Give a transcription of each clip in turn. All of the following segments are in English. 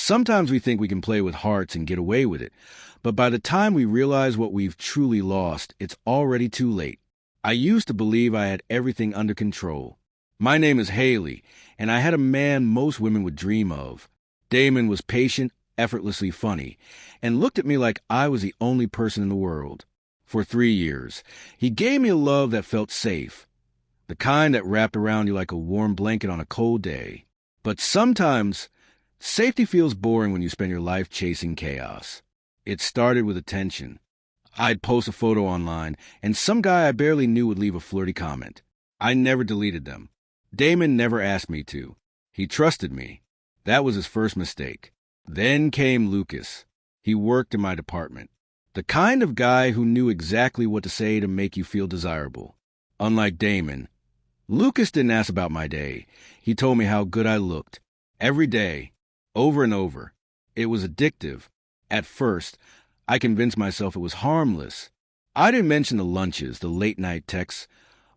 Sometimes we think we can play with hearts and get away with it, but by the time we realize what we've truly lost, it's already too late. I used to believe I had everything under control. My name is Haley, and I had a man most women would dream of. Damon was patient, effortlessly funny, and looked at me like I was the only person in the world. For 3 years, he gave me a love that felt safe, the kind that wrapped around you like a warm blanket on a cold day. But sometimes, safety feels boring when you spend your life chasing chaos. It started with attention. I'd post a photo online, and some guy I barely knew would leave a flirty comment. I never deleted them. Damon never asked me to. He trusted me. That was his first mistake. Then came Lucas. He worked in my department. The kind of guy who knew exactly what to say to make you feel desirable. Unlike Damon, Lucas didn't ask about my day. He told me how good I looked. Every day. Over and over. It was addictive. At first, I convinced myself it was harmless. I didn't mention the lunches, the late-night texts,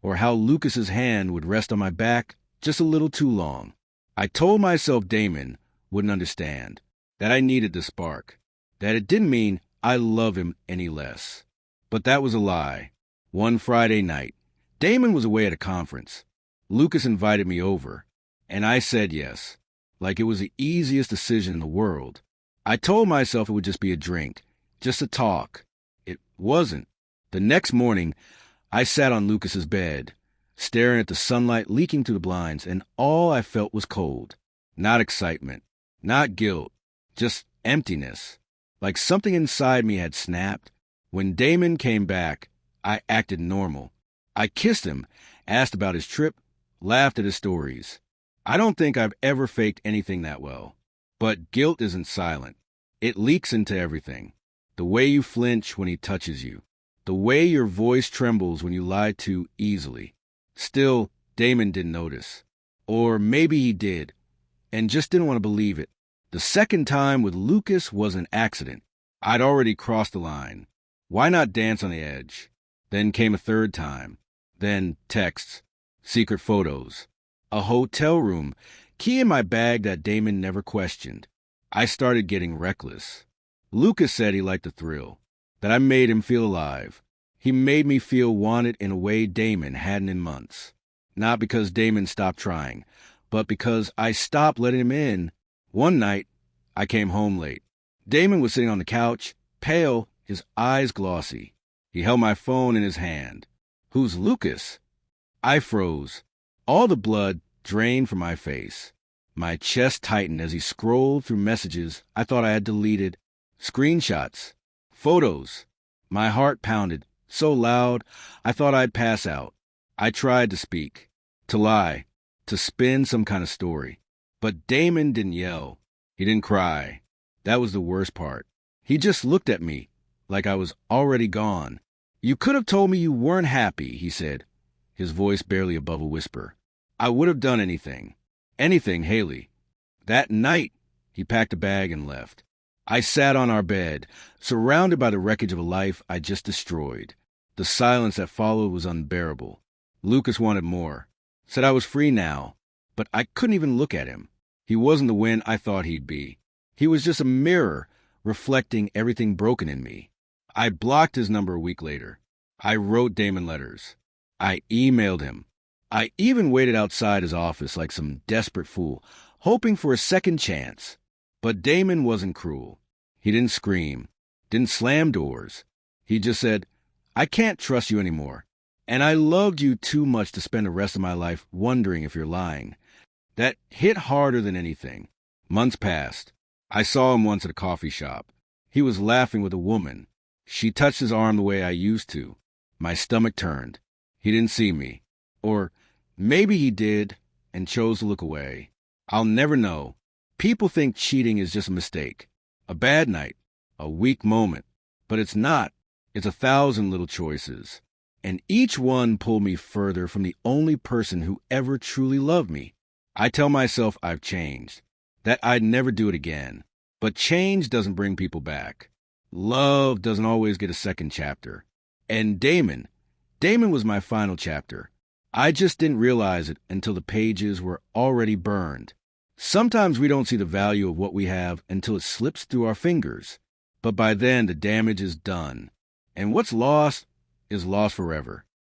or how Lucas's hand would rest on my back just a little too long. I told myself Damon wouldn't understand, that I needed the spark, that it didn't mean I love him any less. But that was a lie. One Friday night, Damon was away at a conference. Lucas invited me over, and I said yes, like it was the easiest decision in the world. I told myself it would just be a drink, just a talk. It wasn't. The next morning, I sat on Lucas's bed, staring at the sunlight leaking through the blinds, and all I felt was cold. Not excitement, not guilt, just emptiness. Like something inside me had snapped. When Damon came back, I acted normal. I kissed him, asked about his trip, laughed at his stories. I don't think I've ever faked anything that well. But guilt isn't silent. It leaks into everything. The way you flinch when he touches you. The way your voice trembles when you lie too easily. Still, Damon didn't notice. Or maybe he did, and just didn't want to believe it. The second time with Lucas was an accident. I'd already crossed the line. Why not dance on the edge? Then came a third time. Then texts, secret photos, a hotel room, key in my bag that Damon never questioned. I started getting reckless. Lucas said he liked the thrill, that I made him feel alive. He made me feel wanted in a way Damon hadn't in months. Not because Damon stopped trying, but because I stopped letting him in. One night, I came home late. Damon was sitting on the couch, pale, his eyes glossy. He held my phone in his hand. "Who's Lucas?" I froze. All the blood drained from my face. My chest tightened as he scrolled through messages I thought I had deleted. Screenshots. Photos. My heart pounded so loud I thought I'd pass out. I tried to speak, to lie, to spin some kind of story. But Damon didn't yell. He didn't cry. That was the worst part. He just looked at me like I was already gone. "You could have told me you weren't happy," he said, his voice barely above a whisper. "I would have done anything. Anything, Haley." That night, he packed a bag and left. I sat on our bed, surrounded by the wreckage of a life I just destroyed. The silence that followed was unbearable. Lucas wanted more, said I was free now, but I couldn't even look at him. He wasn't the Win I thought he'd be. He was just a mirror reflecting everything broken in me. I blocked his number a week later. I wrote Damon letters. I emailed him. I even waited outside his office like some desperate fool, hoping for a second chance. But Damon wasn't cruel. He didn't scream, didn't slam doors. He just said, "I can't trust you anymore, and I loved you too much to spend the rest of my life wondering if you're lying." That hit harder than anything. Months passed. I saw him once at a coffee shop. He was laughing with a woman. She touched his arm the way I used to. My stomach turned. He didn't see me. Or maybe he did and chose to look away. I'll never know. People think cheating is just a mistake, a bad night, a weak moment. But it's not. It's 1,000 little choices. And each one pulled me further from the only person who ever truly loved me. I tell myself I've changed, that I'd never do it again. But change doesn't bring people back. Love doesn't always get a second chapter. And Damon was my final chapter. I just didn't realize it until the pages were already burned. Sometimes we don't see the value of what we have until it slips through our fingers. But by then, the damage is done. And what's lost is lost forever.